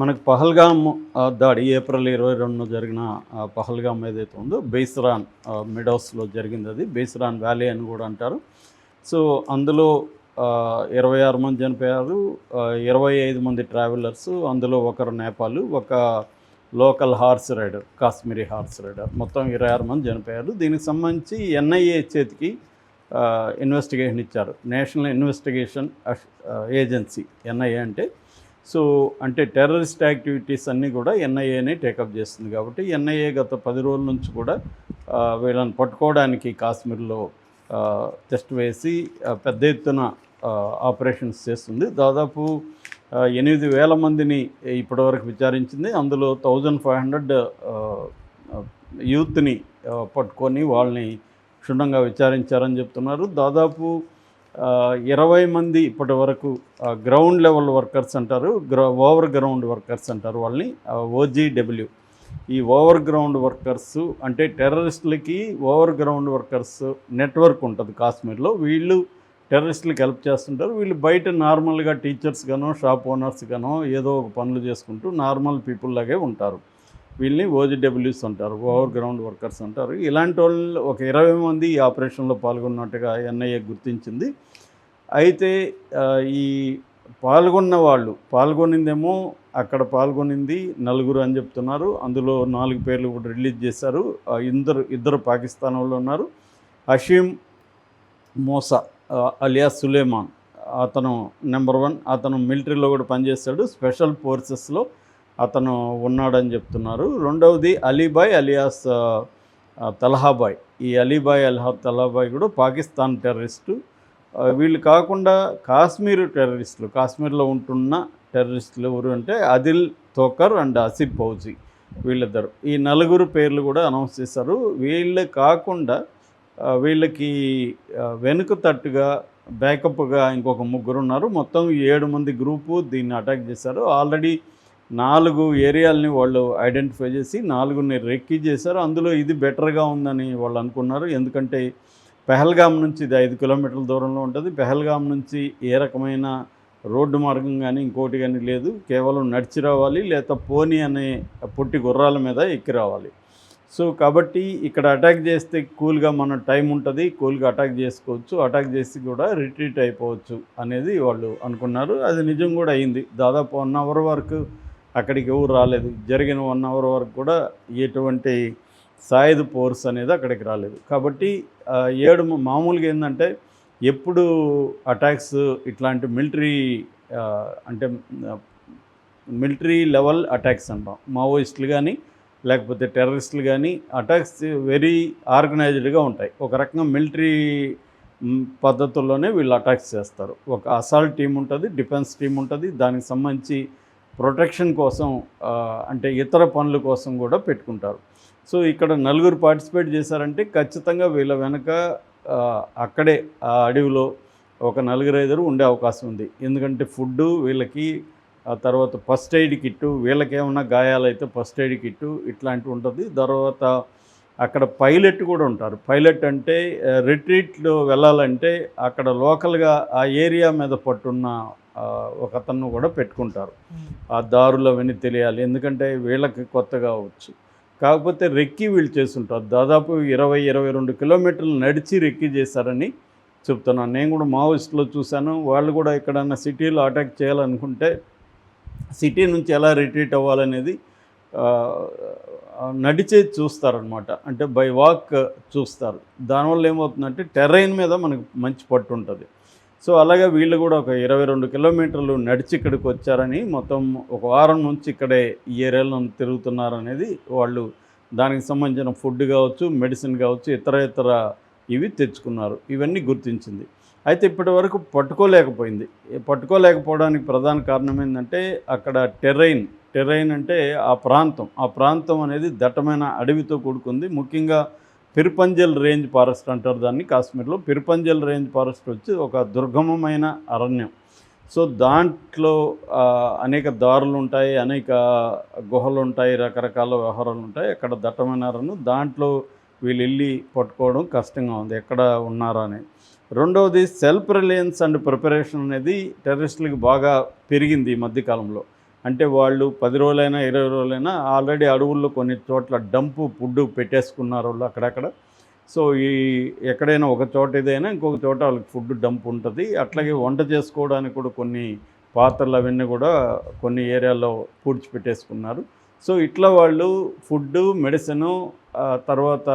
మనకు పహల్గామ్ దాడి ఏప్రిల్ 22న జరిగిన పహల్గామ్ ఏదైతే ఉందో బేస్రాన్ మెడోస్‌లో జరిగిందది. బేస్రాన్ వ్యాలీ అని గూడా అంటారు. సో, అందులో 26 మంది చనిపోయారు. 25 మంది ట్రావెలర్సు. అందులో ఒకరు నేపాలు, ఒక local horse rider, Kashmiri horse rider. మొత్తం 26 మంది చనిపోయారు. దీనికి సంబంధించి ఎన్ఐఏ చేతికి ఇన్వెస్టిగేషన్ ఇచ్చారు. నేషనల్ ఇన్వెస్టిగేషన్ ఏజెన్సీ ఎన్ఐఏ అంటే. సో, అంటే టెర్రరిస్ట్ యాక్టివిటీస్ అన్నీ కూడా ఎన్ఐఏనే టేకప్ చేస్తుంది కాబట్టి ఎన్ఐఏ గత 10 రోజుల నుంచి కూడా వీళ్ళని పట్టుకోవడానికి కాశ్మీర్లో టెస్ట్ వేసి పెద్ద ఎత్తున ఆపరేషన్స్ చేస్తుంది. దాదాపు 8,000 మందిని ఇప్పటివరకు విచారించింది. అందులో 1,500 యూత్ని పట్టుకొని వాళ్ళని క్షుణ్ణంగా విచారించారని చెప్తున్నారు. దాదాపు 20 మంది ఇప్పటి వరకు గ్రౌండ్ లెవెల్ వర్కర్స్ అంటారు, ఓవర్ గ్రౌండ్ వర్కర్స్ అంటారు వాళ్ళని, ఓజీడబ్ల్యూ. ఈ ఓవర్ గ్రౌండ్ వర్కర్స్ అంటే టెర్రరిస్టులకి ఓవర్ గ్రౌండ్ వర్కర్స్ నెట్వర్క్ ఉంటుంది కాశ్మీర్లో. వీళ్ళు టెర్రరిస్టులకు హెల్ప్ చేస్తుంటారు. వీళ్ళు బయట నార్మల్గా టీచర్స్ గానో షాప్ ఓనర్స్ గానో ఏదో ఒక పనులు చేసుకుంటూ నార్మల్ పీపుల్ లాగే ఉంటారు. వీళ్ళని ఓజీడబ్ల్యూస్ అంటారు, ఓవర్ గ్రౌండ్ వర్కర్స్ అంటారు. ఇలాంటి వాళ్ళు ఒక 20 మంది ఈ ఆపరేషన్లో పాల్గొన్నట్టుగా ఎన్ఐఏ గుర్తించింది. అయితే ఈ పాల్గొనిందేమో అక్కడ పాల్గొనింది 4 అని చెప్తున్నారు. అందులో 4 పేర్లు కూడా రిలీజ్ చేశారు. ఇద్దరు పాకిస్తాన్ వాళ్ళు ఉన్నారు. హషీమ్ మోసా అలియాస్ సులేమాన్, అతను నెంబర్ 1. అతను మిలిటరీలో కూడా పనిచేస్తాడు, స్పెషల్ ఫోర్సెస్లో అతను ఉన్నాడని చెప్తున్నారు. రెండవది అలీబాయ్ అలియాస్ తలహాబాయ్. ఈ అలీబాయ్ తలహాబాయ్ కూడా పాకిస్తాన్ టెర్రరిస్టు. వీళ్ళు కాకుండా కాశ్మీర్ టెర్రరిస్టులు, కాశ్మీర్లో ఉంటున్న టెర్రరిస్టులు ఎవరు అంటే అదిల్ తోకర్ అండ్ ఆసిఫ్ ఫౌజీ, వీళ్ళిద్దరు. ఈ 4 పేర్లు కూడా అనౌన్స్ చేశారు. వీళ్ళు కాకుండా వీళ్ళకి వెనుక తట్టుగా బ్యాకప్గా ఇంకొక 3 ఉన్నారు. మొత్తం 7 మంది గ్రూపు దీన్ని అటాక్ చేశారు. ఆల్రెడీ 4 ఏరియాలని వాళ్ళు ఐడెంటిఫై చేసి 4ని రెక్కి చేశారు. అందులో ఇది బెటర్గా ఉందని వాళ్ళు అనుకున్నారు. ఎందుకంటే పెహల్గాం నుంచి ఇది 5 కిలోమీటర్ల దూరంలో ఉంటుంది. పెహల్గాం నుంచి ఏ రకమైన రోడ్డు మార్గం కానీ ఇంకోటి కానీ లేదు. కేవలం నడిచి రావాలి, లేదా పోనీ అనే పొట్టి గుర్రాల మీద ఎక్కి రావాలి. సో కాబట్టి ఇక్కడ అటాక్ చేస్తే కూల్గా మన టైం ఉంటుంది, కూల్గా అటాక్ చేసుకోవచ్చు, అటాక్ చేసి కూడా రిట్రీట్ అయిపోవచ్చు అనేది వాళ్ళు అనుకున్నారు. అది నిజం కూడా అయింది. దాదాపు 1 అవర్ వరకు అక్కడికి ఎవరు రాలేదు. జరిగిన 1 అవర్ వరకు కూడా ఎటువంటి సాయుధ ఫోర్స్ అనేది అక్కడికి రాలేదు. కాబట్టి 7 మామూలుగా ఏంటంటే ఎప్పుడు అటాక్స్ ఇట్లాంటి అంటే మిలిటరీ లెవెల్ అటాక్స్ అంటాం, మావోయిస్టులు కానీ లేకపోతే టెర్రరిస్టులు కానీ అటాక్స్ వెరీ ఆర్గనైజ్డ్గా ఉంటాయి. ఒక రకంగా మిలిటరీ పద్ధతుల్లోనే వీళ్ళు అటాక్స్ చేస్తారు. ఒక అసాల్ట్ టీం ఉంటుంది, డిఫెన్స్ టీం ఉంటుంది, దానికి సంబంధించి ప్రొటెక్షన్ కోసం అంటే ఇతర పనుల కోసం కూడా పెట్టుకుంటారు. సో ఇక్కడ 4 పార్టిసిపేట్ చేశారంటే ఖచ్చితంగా వీళ్ళ వెనక అక్కడే ఆ అడవిలో ఒక 4-5 ఉండే అవకాశం ఉంది. ఎందుకంటే ఫుడ్డు వీళ్ళకి, ఆ తర్వాత ఫస్ట్ ఎయిడ్ కిట్టు, వీళ్ళకేమన్నా గాయాలైతే ఫస్ట్ ఎయిడ్ కిట్టు ఇట్లాంటివి ఉంటుంది. తర్వాత అక్కడ పైలట్ కూడా ఉంటారు. పైలట్ అంటే రిట్రీట్లో వెళ్ళాలంటే అక్కడ లోకల్గా ఆ ఏరియా మీద పట్టున్న ఒక అతను కూడా పెట్టుకుంటారు. ఆ దారులు అవన్నీ తెలియాలి, ఎందుకంటే వీళ్ళకి కొత్తగా అవచ్చు. కాకపోతే రెక్కి వీళ్ళు చేస్తుంటారు. దాదాపు 20-22 కిలోమీటర్లు నడిచి రెక్కి చేశారని చెప్తున్నాను. నేను కూడా మావోయిస్టులో చూశాను. వాళ్ళు కూడా ఎక్కడన్నా సిటీలో అటాక్ చేయాలనుకుంటే సిటీ నుంచి ఎలా రిట్రీట్ అవ్వాలనేది నడిచే చూస్తారనమాట. అంటే బై వాక్ చూస్తారు. దానివల్ల ఏమవుతుందంటే టెర్రైన్ మీద మనకు మంచి పట్టు ఉంటుంది. సో అలాగే వీళ్ళు కూడా ఒక 22 కిలోమీటర్లు నడిచి ఇక్కడికి వచ్చారని, మొత్తం ఒక వారం నుంచి ఇక్కడే ఈ ఏరియాలో తిరుగుతున్నారనేది వాళ్ళు, దానికి సంబంధించిన ఫుడ్ కావచ్చు, మెడిసిన్ కావచ్చు, ఇతర ఇవి తెచ్చుకున్నారు. ఇవన్నీ గుర్తించింది. అయితే ఇప్పటి వరకు పట్టుకోలేకపోవడానికి ప్రధాన కారణం ఏంటంటే అక్కడ టెర్రైన్ అంటే ఆ ప్రాంతం అనేది దట్టమైన అడవితో కూడుకుంది. ముఖ్యంగా పిర్పంజల్ రేంజ్ ఫారెస్ట్ అంటారు దాన్ని కాశ్మీర్లో. పిర్పంజల్ రేంజ్ ఫారెస్ట్ వచ్చి ఒక దుర్గమమైన అరణ్యం. సో దాంట్లో అనేక దారులు ఉంటాయి, అనేక గుహలు ఉంటాయి, రకరకాల వ్యవహారాలు ఉంటాయి. అక్కడ దట్టమైన అరణ్యం, దాంట్లో వీళ్ళు వెళ్ళి పట్టుకోవడం కష్టంగా ఉంది ఎక్కడ ఉన్నారా అని. రెండవది సెల్ఫ్ రిలయన్స్ అండ్ ప్రిపరేషన్ అనేది టెర్రరిస్టులకు బాగా పెరిగింది ఈ మధ్యకాలంలో. అంటే వాళ్ళు 10 రోజులైనా 20 రోజులైనా ఆల్రెడీ అడవుల్లో కొన్ని చోట్ల డంపు ఫుడ్ పెట్టేసుకున్నారు వాళ్ళు అక్కడక్కడ. సో ఈ ఎక్కడైనా ఒక చోట ఏదైనా ఇంకొక చోట వాళ్ళకి ఫుడ్ డంప్ ఉంటుంది. అట్లాగే వంట చేసుకోవడానికి కూడా కొన్ని పాత్రలు అవన్నీ కూడా కొన్ని ఏరియాల్లో పూడ్చిపెట్టేసుకున్నారు. సో ఇట్లా వాళ్ళు ఫుడ్డు, మెడిసిను, తర్వాత